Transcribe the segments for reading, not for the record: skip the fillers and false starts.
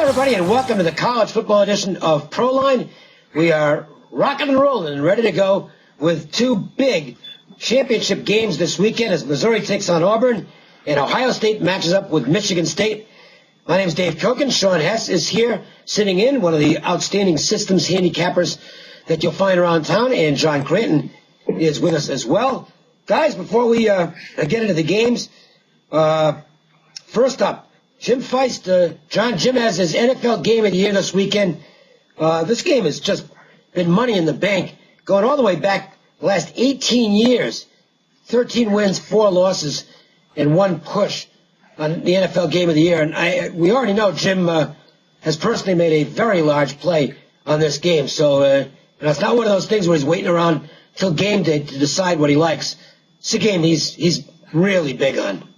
everybody, and welcome to the college football edition of Proline. We are rocking and rolling and ready to go with two big championship games this weekend as Missouri takes on Auburn and Ohio State matches up with Michigan State. My name is Dave Koken. Sean Hess is here sitting in, one of the outstanding systems handicappers that you'll find around town, and John Creighton is with us as well. Guys, before we get into the games, first up, Jim Feist. Jim has his NFL game of the year this weekend. This game has just been money in the bank, going all the way back the last 18 years. 13 wins, 4 losses, and 1 push on the NFL game of the year. And we already know Jim has personally made a very large play on this game. So it's not one of those things where he's waiting around till game day to decide what he likes. It's a game he's really big on.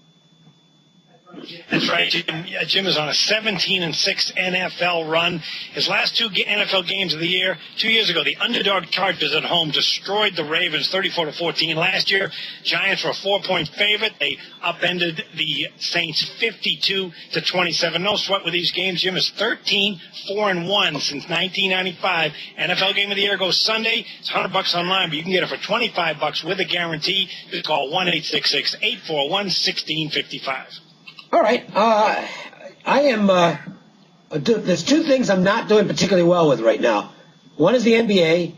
That's right. Jim is on a 17-6 NFL run. His last 2 NFL games of the year, 2 years ago, the underdog Chargers at home destroyed the Ravens 34-14. Last year, Giants were a 4-point favorite. They upended the Saints 52-27. No sweat with these games. Jim is 13-4-1 since 1995. NFL game of the year goes Sunday. It's $100 online, but you can get it for $25 with a guarantee. Just call 1-866-841-1655. All right. There's 2 things I'm not doing particularly well with right now. One is the NBA,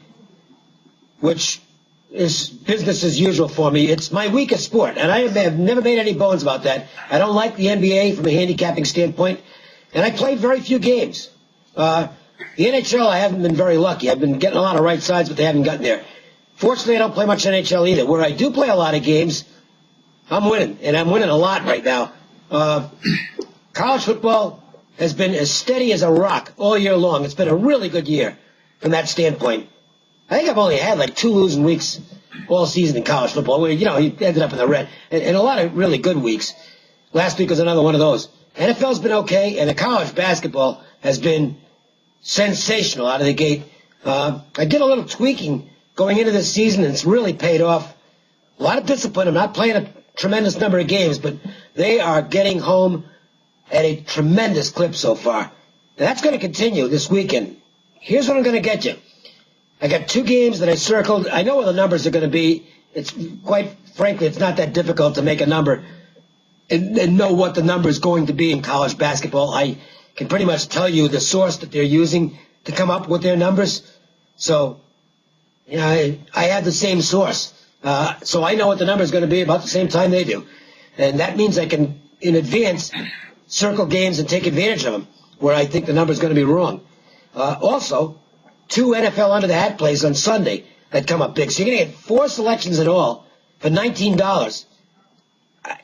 which is business as usual for me. It's my weakest sport, and I have never made any bones about that. I don't like the NBA from a handicapping standpoint, and I played very few games. The NHL, I haven't been very lucky. I've been getting a lot of right sides, but they haven't gotten there. Fortunately, I don't play much NHL either. Where I do play a lot of games, I'm winning, and I'm winning a lot right now. College football has been as steady as a rock all year long. It's been a really good year from that standpoint. I think I've only had like 2 losing weeks all season in college football where, you ended up in the red. And a lot of really good weeks. Last week was another one of those. NFL's been okay, and the college basketball has been sensational out of the gate. I did a little tweaking going into this season, and it's really paid off. A lot of discipline. I'm not playing a tremendous number of games, but they are getting home at a tremendous clip so far. And that's going to continue this weekend. Here's what I'm going to get you. I got 2 games that I circled. I know what the numbers are going to be. It's quite frankly, it's not that difficult to make a number and know what the number is going to be in college basketball. I can pretty much tell you the source that they're using to come up with their numbers. So, I have the same source. So I know what the number is going to be about the same time they do. And that means I can, in advance, circle games and take advantage of them where I think the number is going to be wrong. Also, 2 NFL under the hat plays on Sunday that come up big. So you're going to get 4 selections in all for $19.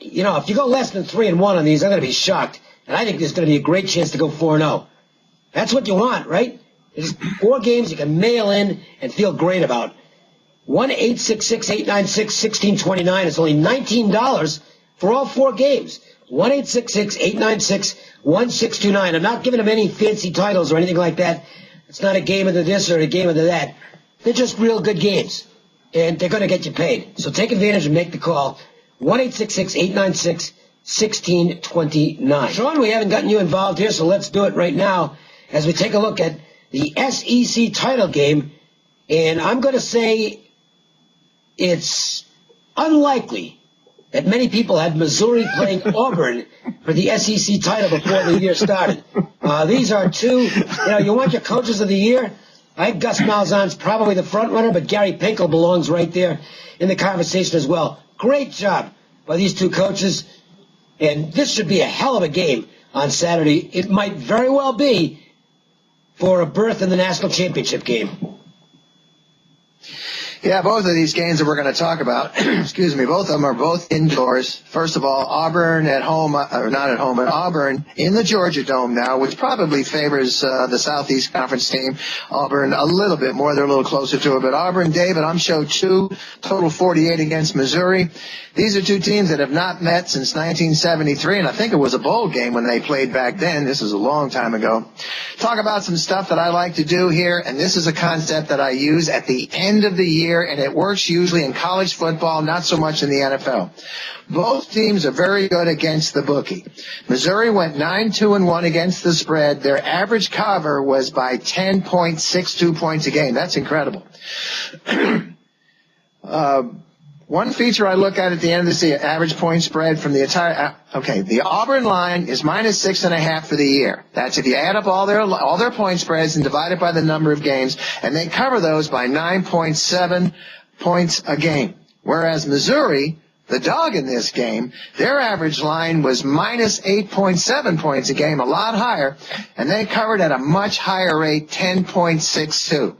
If you go less than 3-1 on these, I'm going to be shocked. And I think there's going to be a great chance to go 4-0. That's what you want, right? There's 4 games you can mail in and feel great about. 1-866-896-1629 is only $19 for all 4 games. 1-866-896-1629. I'm not giving them any fancy titles or anything like that. It's not a game of the this or a game of the that. They're just real good games, and they're going to get you paid. So take advantage and make the call. 1-866-896-1629. Sean, we haven't gotten you involved here, so let's do it right now as we take a look at the SEC title game. And I'm going to say it's unlikely that many people had Missouri playing Auburn for the SEC title before the year started. These are 2, you want your coaches of the year? I think Gus Malzahn's probably the front runner, but Gary Pinkel belongs right there in the conversation as well. Great job by these 2 coaches, and this should be a hell of a game on Saturday. It might very well be for a berth in the national championship game. Yeah, both of these games that we're going to talk about, excuse me, both of them are both indoors. First of all, Auburn at home, or not at home, but Auburn in the Georgia Dome now, which probably favors the Southeast Conference team. Auburn a little bit more. They're a little closer to it. But Auburn, David, I'm show 2, total 48 against Missouri. These are 2 teams that have not met since 1973, and I think it was a bowl game when they played back then. This is a long time ago. Talk about some stuff that I like to do here, and this is a concept that I use at the end of the year year, and it works usually in college football, not so much in the NFL. Both teams are very good against the bookie. Missouri went 9-2-1 against the spread. Their average cover was by 10.62 points a game. That's incredible. One feature I look at the end is the average point spread from the entire. Okay, the Auburn line is minus 6.5 for the year. That's if you add up all their point spreads and divide it by the number of games, and they cover those by 9.7 points a game. Whereas Missouri, the dog in this game, their average line was minus 8.7 points a game, a lot higher, and they covered at a much higher rate, 10.62.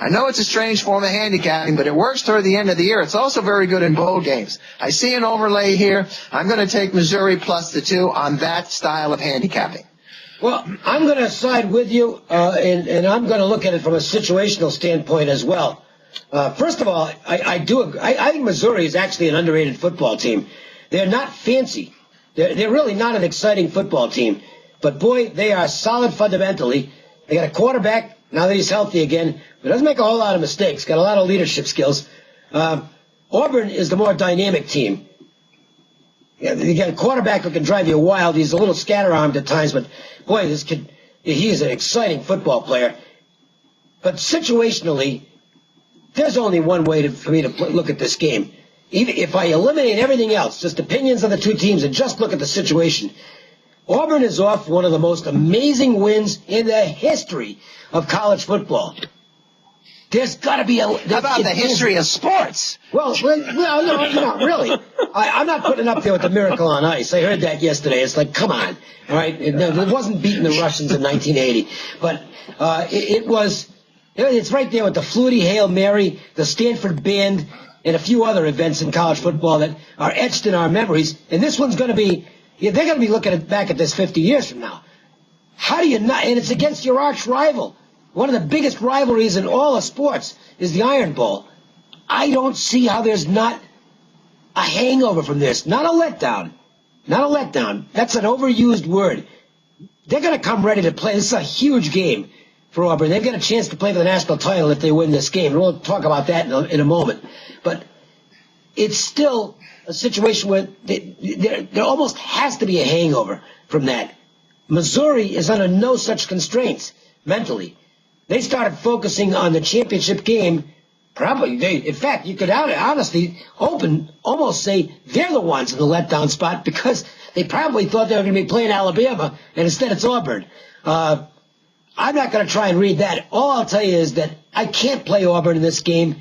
I know it's a strange form of handicapping, but it works toward the end of the year. It's also very good in bowl games. I see an overlay here. I'm going to take Missouri plus the 2 on that style of handicapping. Well, I'm going to side with you, and I'm going to look at it from a situational standpoint as well. First of all, I think Missouri is actually an underrated football team. They're not fancy. They're really not an exciting football team. But, boy, they are solid fundamentally. They got a quarterback, now that he's healthy again, but doesn't make a whole lot of mistakes, got a lot of leadership skills. Auburn is the more dynamic team. Yeah, you got a quarterback who can drive you wild. He's a little scatter-armed at times, but, boy, this kid, he is an exciting football player. But situationally, there's only one way for me to look at this game. Even if I eliminate everything else, just opinions on the two teams, and just look at the situation, Auburn is off one of the most amazing wins in the history of college football. There's got to be a... How about the history of sports? Well, no, really. I'm not putting it up there with the Miracle on Ice. I heard that yesterday. It's like, come on. All right? It wasn't beating the Russians in 1980. But it was... It's right there with the Flutie Hail Mary, the Stanford Band, and a few other events in college football that are etched in our memories. And this one's going to be... they're going to be looking back at this 50 years from now. How do you not... And it's against your arch rival. One of the biggest rivalries in all of sports is the Iron Bowl. I don't see how there's not a hangover from this. Not a letdown. Not a letdown. That's an overused word. They're going to come ready to play. This is a huge game for Auburn. They've got a chance to play for the national title if they win this game. And we'll talk about that in a moment. But it's still a situation where there almost has to be a hangover from that. Missouri is under no such constraints mentally. They started focusing on the championship game. In fact, you could honestly almost say they're the ones in the letdown spot because they probably thought they were going to be playing Alabama, and instead it's Auburn. I'm not going to try and read that. All I'll tell you is that I can't play Auburn in this game.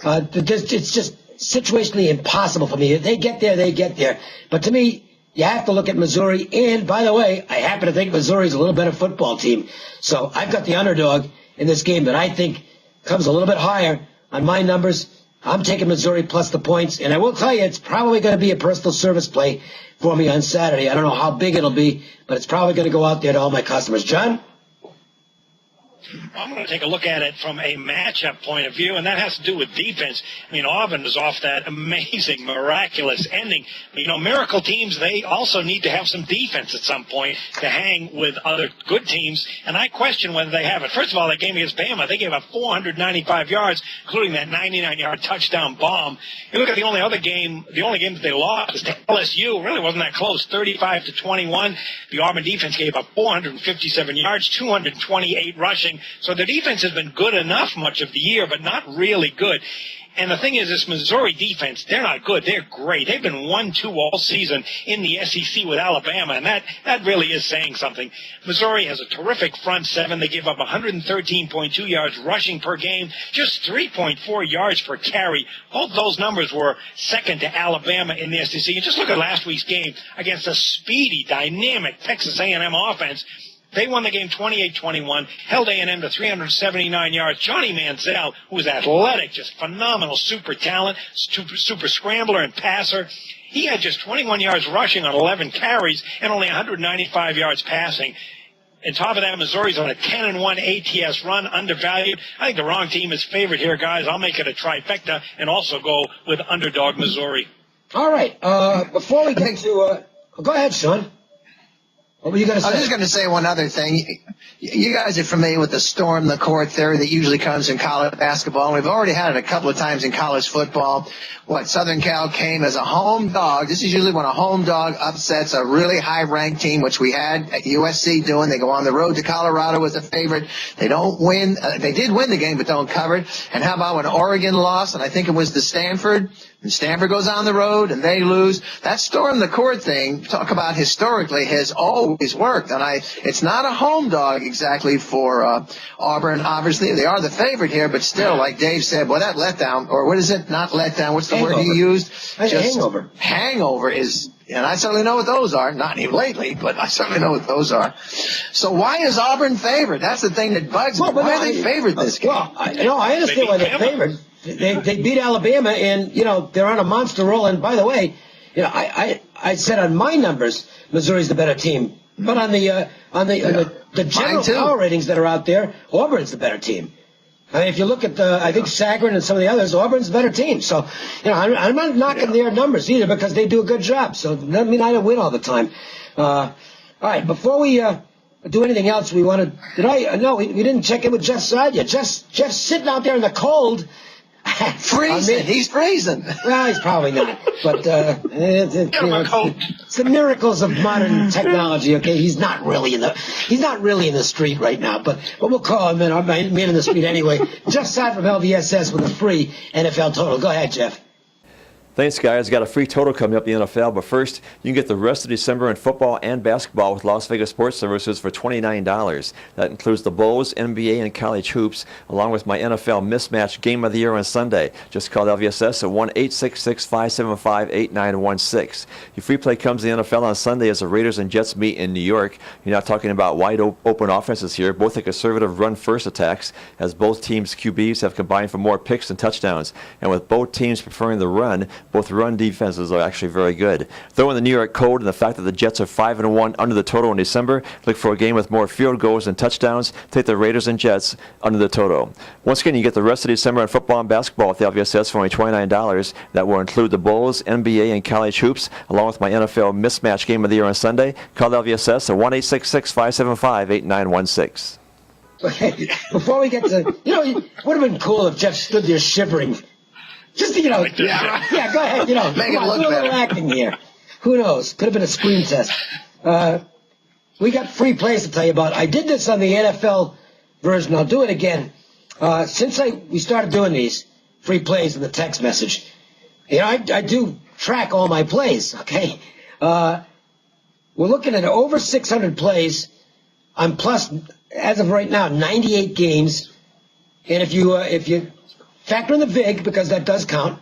It's just situationally impossible for me. If they get there, they get there. But to me, you have to look at Missouri. And, by the way, I happen to think Missouri's a little better football team. So I've got the underdog in this game that I think comes a little bit higher on my numbers. I'm taking Missouri plus the points. And I will tell you, it's probably going to be a personal service play for me on Saturday. I don't know how big it'll be, but it's probably going to go out there to all my customers. John? I'm going to take a look at it from a matchup point of view, and that has to do with defense. I mean, Auburn is off that amazing, miraculous ending. Miracle teams, they also need to have some defense at some point to hang with other good teams, and I question whether they have it. First of all, that game against Bama, they gave up 495 yards, including that 99-yard touchdown bomb. You look at the only game that they lost was to LSU. Really wasn't that close, 35-21. The Auburn defense gave up 457 yards, 228 rushing. So their defense has been good enough much of the year, but not really good. And the thing is, this Missouri defense, they're not good. They're great. They've been 1-2 all season in the SEC with Alabama, and that really is saying something. Missouri has a terrific front seven. They give up 113.2 yards rushing per game, just 3.4 yards per carry. Both those numbers were second to Alabama in the SEC. And just look at last week's game against a speedy, dynamic Texas A&M offense. They won the game 28-21, held A&M to 379 yards. Johnny Manziel, who was athletic, just phenomenal, super talent, super scrambler and passer. He had just 21 yards rushing on 11 carries and only 195 yards passing. On top of that, Missouri's on a 10-1 ATS run, undervalued. I think the wrong team is favored here, guys. I'll make it a trifecta and also go with underdog Missouri. All right. Before we get to go ahead, Sean. What were you going to say? I was just going to say one other thing. You guys are familiar with the storm the court theory that usually comes in college basketball. And we've already had it a couple of times in college football. Southern Cal came as a home dog. This is usually when a home dog upsets a really high-ranked team, which we had at USC doing. They go on the road to Colorado as a favorite. They don't win. They did win the game, but don't cover it. And how about when Oregon lost, and I think it was to Stanford, and Stanford goes on the road and they lose? That storm the court thing, talk about historically, has always worked. And it's not a home dog exactly for Auburn. Obviously, they are the favorite here, but still, like Dave said, well, that letdown, or what is it? Not letdown. What's the word he used? Hangover. Hangover is, and I certainly know what those are. Not even lately, but I certainly know what those are. So why is Auburn favored? That's the thing that bugs me. Why are they favored this game? Well, I understand why they're favored. They beat Alabama, and they're on a monster roll. And by the way, I said on my numbers, Missouri's the better team. But on the general power ratings that are out there, Auburn's the better team. I mean, if you look at I think Sagarin and some of the others, Auburn's the better team. So, I'm not knocking their numbers either, because they do a good job. So, that doesn't mean I don't win all the time. All right, before we do anything else, we wanted. No, we didn't check in with Jeff Sadia. Jeff's sitting out there in the cold. Freezing. He's freezing. Well, he's probably not. But it's the miracles of modern technology. Okay, he's not really in the street right now. But we'll call him man in the street anyway. Jeff Sadia from LVSS with a free NFL total. Go ahead, Jeff. Thanks, guys. Got a free total coming up in the NFL, but first, you can get the rest of December in football and basketball with Las Vegas Sports Services for $29. That includes the Bowls, NBA, and college hoops, along with my NFL mismatch game of the year on Sunday. Just call LVSS at 1-866-575-8916. Your free play comes in the NFL on Sunday as the Raiders and Jets meet in New York. You're not talking about wide open offenses here. Both are conservative run-first attacks, as both teams' QBs have combined for more picks and touchdowns. And with both teams preferring the run, both run defenses are actually very good. Throw in the New York code and the fact that the Jets are 5-1 under the total in December. Look for a game with more field goals and touchdowns. Take the Raiders and Jets under the total. Once again, you get the rest of December in football and basketball with the LVSS for only $29. That will include the Bowls, NBA, and college hoops, along with my NFL mismatch game of the year on Sunday. Call LVSS at 1-866-575-8916. Before we get to, it would have been cool if Jeff stood there shivering. Just, yeah, go ahead, Make it look do a better. little acting here. Who knows? Could have been a screen test. We got free plays to tell you about. I did this on the NFL version. I'll do it again. Since we started doing these free plays in the text message, I do track all my plays, okay? We're looking at over 600 plays. I'm plus, as of right now, 98 games. And if you factor in the VIG, because that does count,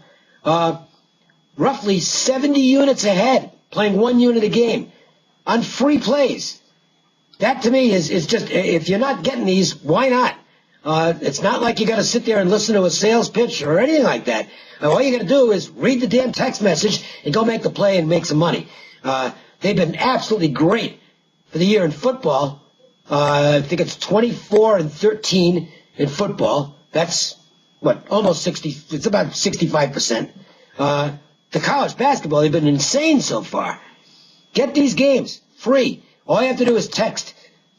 roughly 70 units ahead, playing 1 unit a game on free plays. That to me is just, if you're not getting these, why not? It's not like you got to sit there and listen to a sales pitch or anything like that. All you got to do is read the damn text message and go make the play and make some money. They've been absolutely great for the year in football. I think it's 24-13 in football. That's almost 60. It's about 65%. The college basketball, they've been insane so far. Get these games free. All you have to do is text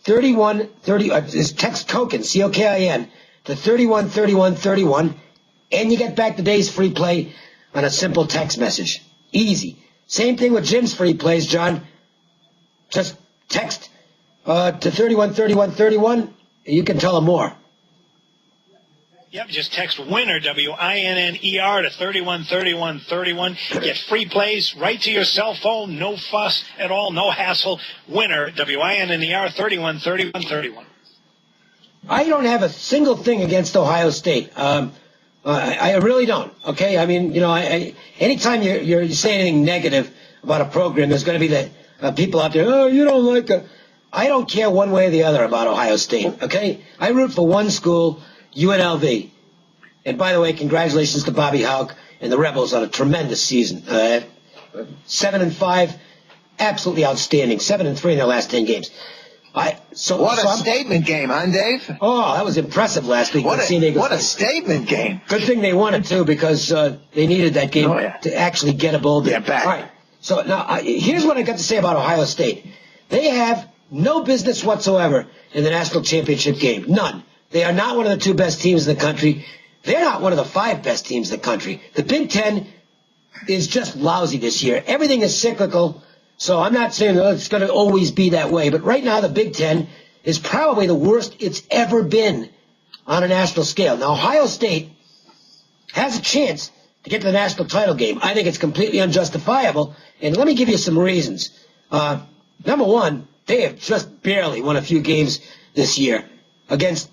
3130. Is text Kokin, COKIN, to 313131, and you get back the day's free play on a simple text message. Easy. Same thing with Jim's free plays, John. Just text to 313131. You can tell him more. Yep, just text WINNER, WINNER, to 313131. Get free plays right to your cell phone. No fuss at all, no hassle. WINNER, WINNER, 313131. I don't have a single thing against Ohio State. I really don't. Okay, I mean, anytime you say anything negative about a program, there's going to be the people out there. Oh, you don't like it. I don't care one way or the other about Ohio State. Okay, I root for one school. UNLV. And by the way, congratulations to Bobby Houck and the Rebels on a tremendous season. 7-5, absolutely outstanding. 7-3 in their last 10 games. What a statement game, huh, Dave? Oh, that was impressive last week. What a statement game. Good thing they won it, too, because they needed that game to actually get a bowl game. Back. All right. So now, here's what I got to say about Ohio State. They have no business whatsoever in the national championship game. None. They are not one of the 2 best teams in the country. They're not one of the 5 best teams in the country. The Big Ten is just lousy this year. Everything is cyclical, so I'm not saying that it's going to always be that way. But right now, the Big Ten is probably the worst it's ever been on a national scale. Now, Ohio State has a chance to get to the national title game. I think it's completely unjustifiable, and let me give you some reasons. Number one, they have just barely won a few games this year against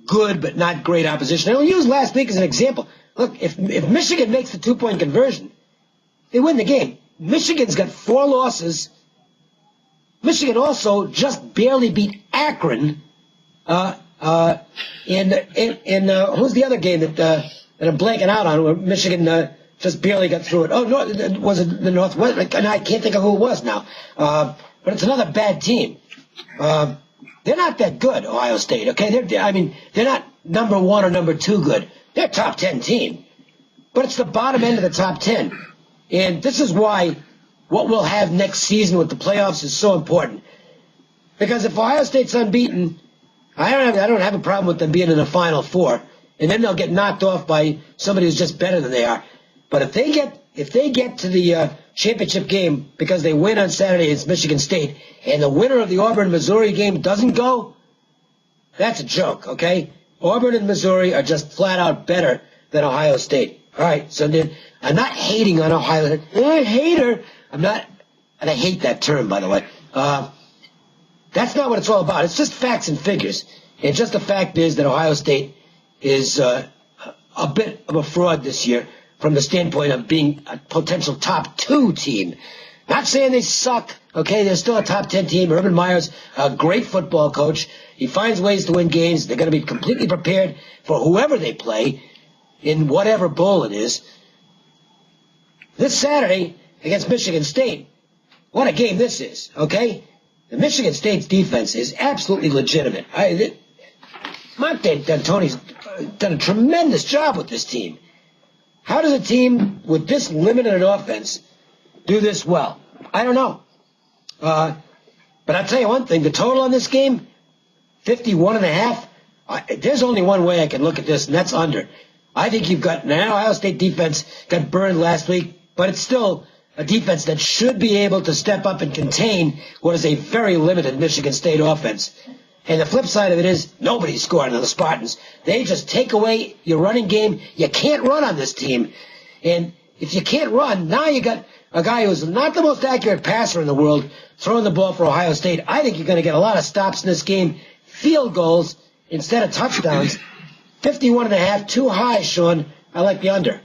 good but not great opposition. And I'll use last week as an example. Look, if Michigan makes the 2-point conversion, they win the game. Michigan's got 4 losses. Michigan also just barely beat Akron in who's the other game that I'm blanking out on where Michigan just barely got through it. Oh, no, was it the Northwest? I can't think of who it was now. But it's another bad team. They're not that good, Ohio State, okay? They're not number 1 or number 2 good. They're a top 10 team. But it's the bottom end of the top 10. And this is why what we'll have next season with the playoffs is so important. Because if Ohio State's unbeaten, I don't have a problem with them being in the Final Four. And then they'll get knocked off by somebody who's just better than they are. But if they get to the championship game because they win on Saturday against Michigan State, and the winner of the Auburn-Missouri game doesn't go, that's a joke, okay? Auburn and Missouri are just flat out better than Ohio State. All right, so then I'm not hating on Ohio State. I hate her. I'm not, and I hate that term, by the way. That's not what it's all about. It's just facts and figures. And just the fact is that Ohio State is a bit of a fraud this year from the standpoint of being a potential top 2 team. Not saying they suck, okay? They're still a top 10 team. Urban Meyer's a great football coach. He finds ways to win games. They're going to be completely prepared for whoever they play in whatever bowl it is. This Saturday against Michigan State, what a game this is, okay? The Michigan State's defense is absolutely legitimate. Monte D'Antoni's done a tremendous job with this team. How does a team with this limited an offense do this well? I don't know. But I'll tell you one thing. The total on this game, 51.5. There's only one way I can look at this, and that's under. I think you've got now Ohio State defense got burned last week, but it's still a defense that should be able to step up and contain what is a very limited Michigan State offense. And the flip side of it is nobody's scoring on the Spartans. They just take away your running game. You can't run on this team. And if you can't run, now you got a guy who's not the most accurate passer in the world throwing the ball for Ohio State. I think you're going to get a lot of stops in this game. Field goals instead of touchdowns. 51.5, too high, Sean. I like the under.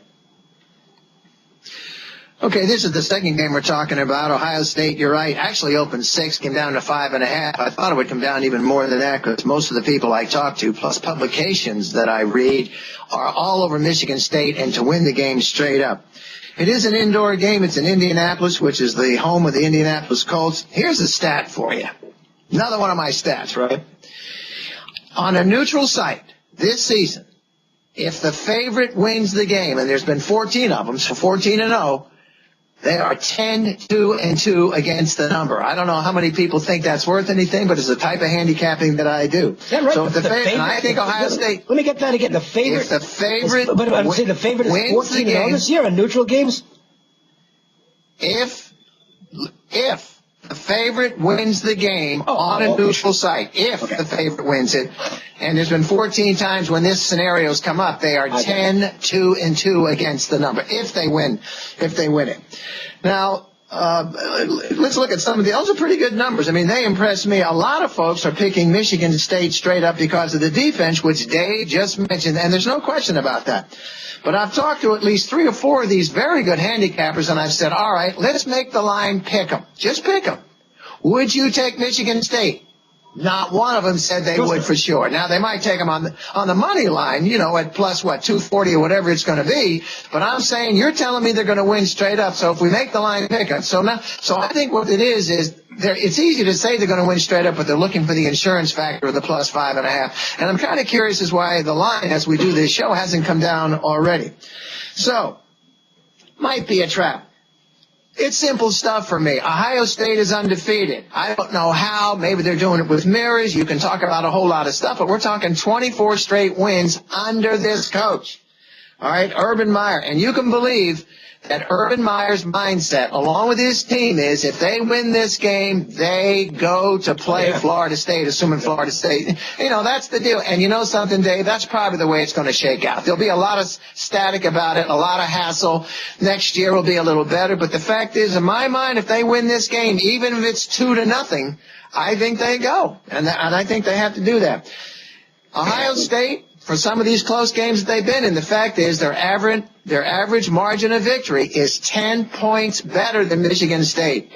Okay, this is the second game we're talking about. Ohio State, you're right, actually opened 6, came down to 5.5. I thought it would come down even more than that because most of the people I talk to, plus publications that I read, are all over Michigan State and to win the game straight up. It is an indoor game. It's in Indianapolis, which is the home of the Indianapolis Colts. Here's a stat for you. Another one of my stats, right? On a neutral site this season, if the favorite wins the game, and there's been 14 of them, so 14-0, they are 10-2-2 against the number. I don't know how many people think that's worth anything, but it's the type of handicapping that I do. Yeah, right. So if the favorite, I think Ohio State. Let me get that again. The favorite. If the favorite, but I'm saying the favorite is 14-0 this year in neutral games. If the favorite wins the game on a neutral site, the favorite wins it, and there's been 14 times when this scenario's come up, they are 10-2-2 against the number if they win it. Now, let's look at some of those are pretty good numbers. I mean, they impress me. A lot of folks are picking Michigan State straight up because of the defense, which Dave just mentioned, and there's no question about that. But I've talked to at least 3 or 4 of these very good handicappers, and I've said, all right, let's make the line pick 'em. Just pick 'em. Would you take Michigan State? Not one of them said they would for sure. Now, they might take them on the money line, at plus, 240 or whatever it's going to be. But I'm saying you're telling me they're going to win straight up. So if we make the line pick 'em. So I think what it is it's easy to say they're going to win straight up, but they're looking for the insurance factor of the plus 5.5. And I'm kind of curious as why the line, as we do this show, hasn't come down already. So, might be a trap. It's simple stuff for me. Ohio State is undefeated. I don't know how. Maybe they're doing it with mirrors. You can talk about a whole lot of stuff, but we're talking 24 straight wins under this coach. All right, Urban Meyer. And you can believe that Urban Meyer's mindset, along with his team, is if they win this game, they go to play Florida State, assuming Florida State. That's the deal. And you know something, Dave? That's probably the way it's going to shake out. There'll be a lot of static about it, a lot of hassle. Next year will be a little better. But the fact is, in my mind, if they win this game, even if it's 2-0, I think they go. And I think they have to do that. Ohio State, for some of these close games that they've been in, the fact is their average margin of victory is 10 points better than Michigan State.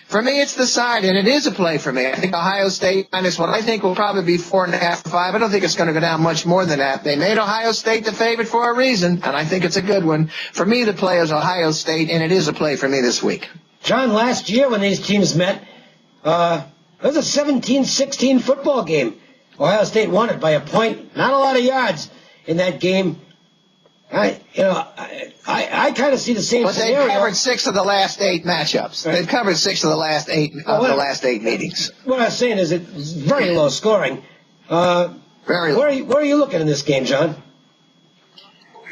For me, it's the side, and it is a play for me. I think Ohio State minus what I think will probably be 4.5 or 5. I don't think it's going to go down much more than that. They made Ohio State the favorite for a reason, and I think it's a good one. For me, the play is Ohio State, and it is a play for me this week. John, last year when these teams met, it was a 17-16 football game. Ohio State won it by a point, not a lot of yards in that game. I kind of see the same scenario. But they've covered 6 of the last 8 matchups. Right. They've covered 6 of the last 8 last 8 meetings. What I was saying is it's very low scoring. Very low. Where are you looking in this game, John?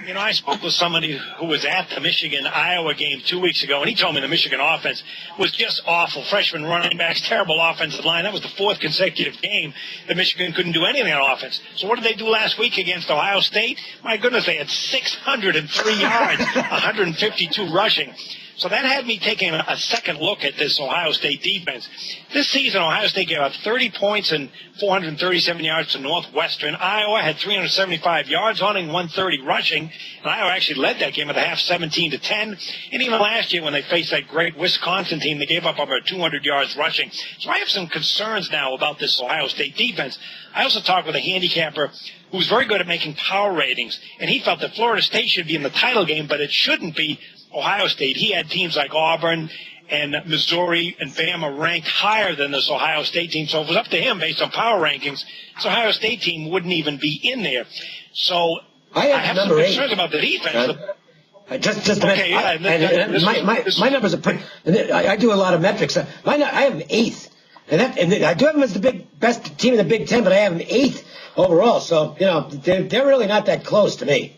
I spoke with somebody who was at the Michigan-Iowa game 2 weeks ago, and he told me the Michigan offense was just awful. Freshman running backs, terrible offensive line. That was the 4th consecutive game that Michigan couldn't do anything on offense. So what did they do last week against Ohio State? My goodness, they had 603 yards, 152 rushing. So that had me taking a second look at this Ohio State defense. This season, Ohio State gave up 30 points and 437 yards to Northwestern. Iowa had 375 yards, hunting 130 rushing. And Iowa actually led that game at the half 17-10. And even last year when they faced that great Wisconsin team, they gave up over 200 yards rushing. So I have some concerns now about this Ohio State defense. I also talked with a handicapper who's very good at making power ratings. And he felt that Florida State should be in the title game, but it shouldn't be Ohio State. He had teams like Auburn and Missouri and Bama ranked higher than this Ohio State team. So if it was up to him based on power rankings, this Ohio State team wouldn't even be in there. So I have some concerns about the defense. My numbers are pretty. I do a lot of metrics. I have them 8th. And I do have them as the best team in the Big Ten, but I have them 8th overall. So, they're really not that close to me.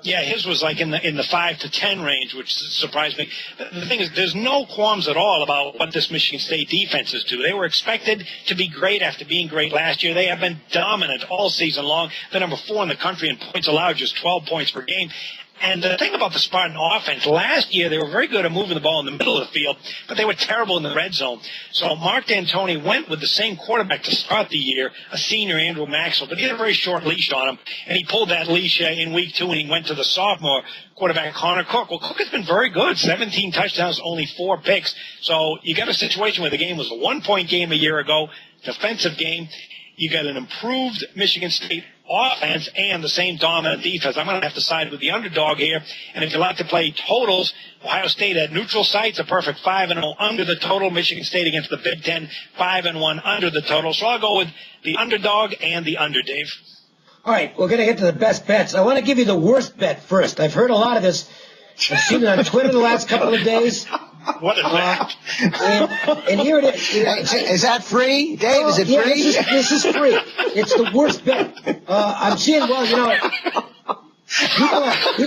Yeah, his was like in the 5 to 10 range, which surprised me. The thing is, there's no qualms at all about what this Michigan State defenses do. They were expected to be great after being great last year. They have been dominant all season long. They're number 4 in the country in points allowed, just 12 points per game. And the thing about the Spartan offense, last year they were very good at moving the ball in the middle of the field, but they were terrible in the red zone. So Mark D'Antoni went with the same quarterback to start the year, a senior, Andrew Maxwell, but he had a very short leash on him, and he pulled that leash in week 2, and he went to the sophomore quarterback, Connor Cook. Well, Cook has been very good, 17 touchdowns, only 4 picks. So you got a situation where the game was a 1-point game a year ago, defensive game. You got an improved Michigan State offense and the same dominant defense. I'm going to have to side with the underdog here. And if you like to play totals, Ohio State at neutral sites, a perfect 5-0 under the total. Michigan State against the Big Ten, 5-1 under the total. So I'll go with the underdog and the under, Dave. All right, we're going to get to the best bets. I want to give you the worst bet first. I've heard a lot of this. I've seen it on Twitter the last couple of days. What is that? And here it is. Is that free, Dave? Is it free? This is free. It's the worst bet. I'm seeing, people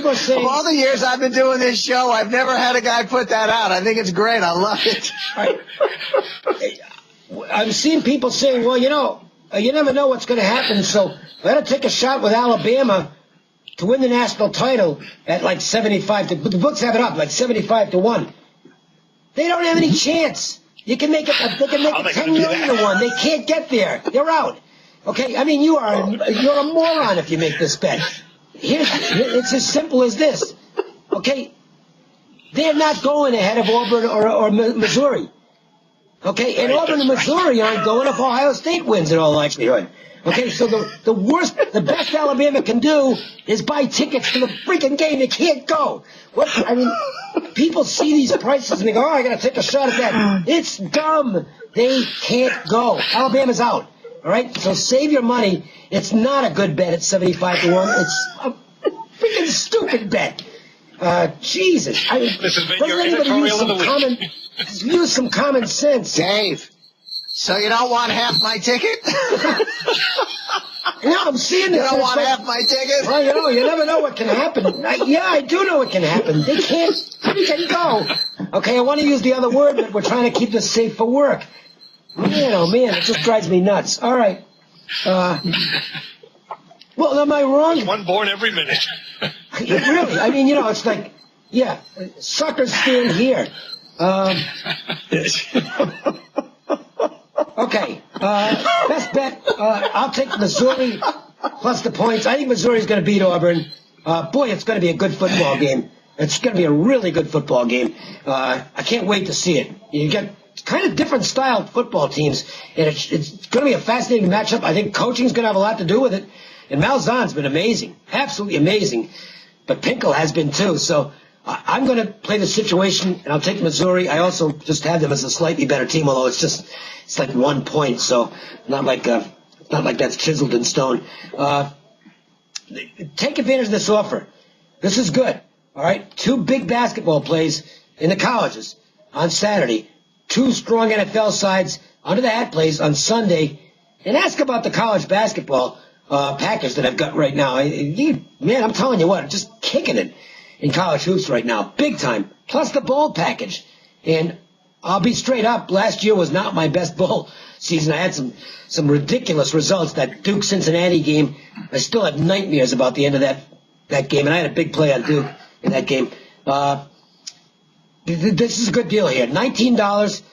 are saying... Of all the years I've been doing this show, I've never had a guy put that out. I think it's great. I love it. Right. I'm seeing people saying, you never know what's going to happen, so let to take a shot with Alabama to win the national title at like 75 to... The books have it up, like 75 to 1. They don't have any chance. They can make it 10 million to 1. They can't get there. They're out. Okay? I mean, you're a moron if you make this bet. It's as simple as this. Okay? They're not going ahead of Auburn or Missouri. Okay? And Auburn and Missouri aren't going if Ohio State wins in all likelihood. Okay, so the best Alabama can do is buy tickets to the freaking game. They can't go. People see these prices and they go, I got to take a shot at that. It's dumb. They can't go. Alabama's out. All right, so save your money. It's not a good bet at 75 to 1. It's a freaking stupid bet. Jesus. This has been your doesn't anybody editorial of the week. Use some common sense. Dave, so you don't want half my ticket? No, I'm seeing this. You don't want half my ticket? Well, you never know what can happen. I do know what can happen. They can't go. Okay, I want to use the other word, but we're trying to keep this safe for work. Man, oh man, it just drives me nuts. All right. Well, am I wrong? One born every minute. Really? I mean, it's like, yeah, suckers stand here. Okay. Best bet, I'll take Missouri plus the points. I think Missouri's going to beat Auburn. Boy, it's going to be a good football game. It's going to be a really good football game. I can't wait to see it. You get kind of different style football teams, and it's going to be a fascinating matchup. I think coaching's going to have a lot to do with it. And Malzahn's been amazing, absolutely amazing. But Pinkel has been too. So I'm going to play the situation, and I'll take Missouri. I also just have them as a slightly better team, although it's like 1 point, so not like that's chiseled in stone. Take advantage of this offer. This is good. All right, 2 big basketball plays in the colleges on Saturday. 2 strong NFL sides under the hat plays on Sunday. And ask about the college basketball package that I've got right now. Man, I'm telling you what, just kicking it in college hoops right now, big time. Plus the bowl package. And I'll be straight up, last year was not my best bowl season. I had some ridiculous results. That Duke-Cincinnati game, I still have nightmares about the end of that game. And I had a big play on Duke in that game. This is a good deal here. $19.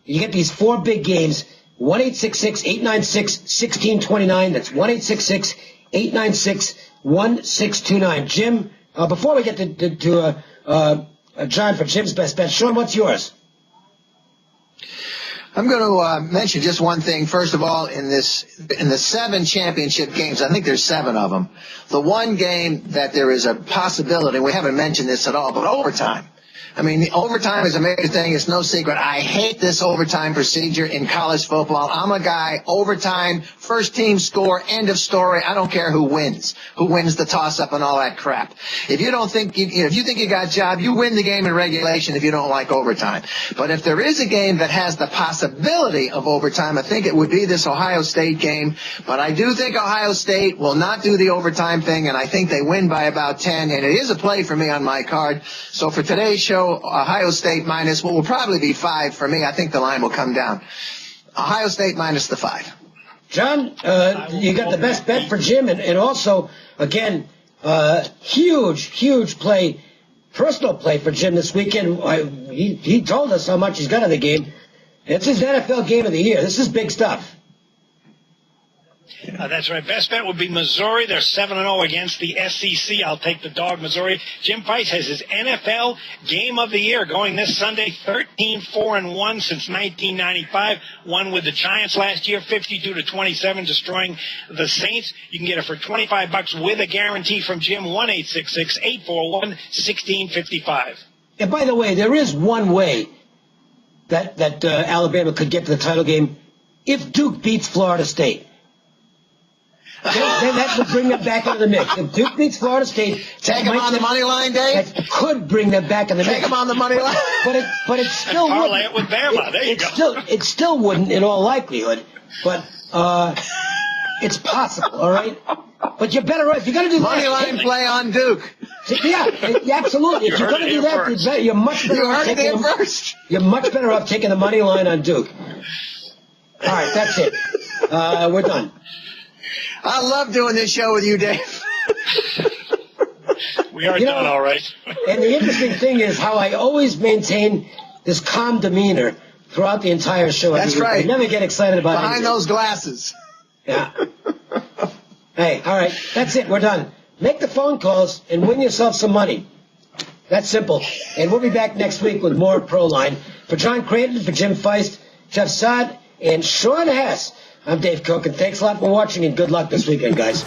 You get these 4 big games. 1-866-896-1629. That's 1-866-896-1629. Jim, before we get to John for Jim's best bet, Sean, what's yours? I'm going to mention just one thing. First of all, in the 7 championship games, I think there's 7 of them. The one game that there is a possibility, we haven't mentioned this at all, but overtime. I mean, the overtime is a major thing. It's no secret. I hate this overtime procedure in college football. I'm a guy, overtime, first team score, end of story. I don't care who wins the toss-up and all that crap. If you don't think, if you think you got a job, you win the game in regulation if you don't like overtime. But if there is a game that has the possibility of overtime, I think it would be this Ohio State game. But I do think Ohio State will not do the overtime thing, and I think they win by about 10, and it is a play for me on my card. So for today's show, Ohio State minus what will probably be 5 for me. I think the line will come down. Ohio State minus the 5. John, you got the best bet for Jim, and also, again, huge play, personal play for Jim this weekend. He told us how much he's got in the game. It's his NFL game of the year. This is big stuff. That's right. Best bet would be Missouri. They're 7-0 against the SEC. I'll take the dog, Missouri. Jim Price has his NFL game of the year going this Sunday, 13-4-1 since 1995. Won with the Giants last year, 52-27, destroying the Saints. You can get it for $25 with a guarantee from Jim, 1-866-841-1655. And by the way, there is one way that Alabama could get to the title game if Duke beats Florida State. Then that would bring them back into the mix. If Duke beats Florida State, take them on the money line, Dave. That could bring them back in the mix. Take them on the money line. But it still wouldn't. Parlay it with Bama. There you go. It still wouldn't in all likelihood. But it's possible. All right. But you're better off if you're going to do money line play on Duke. Yeah, absolutely. If you're going to do that, you're much better off taking first. You're much better off taking the money line on Duke. All right, that's it. We're done. I love doing this show with you, Dave. We are done, all right. And the interesting thing is how I always maintain this calm demeanor throughout the entire show. That's right. I never get excited about behind anything. Those glasses. Yeah. Hey, all right. That's it. We're done. Make the phone calls and win yourself some money. That's simple. And we'll be back next week with more Proline. For John Creighton, for Jim Feist, Jeff Saad, and Sean Hess, I'm Dave Cook, and thanks a lot for watching, and good luck this weekend, guys.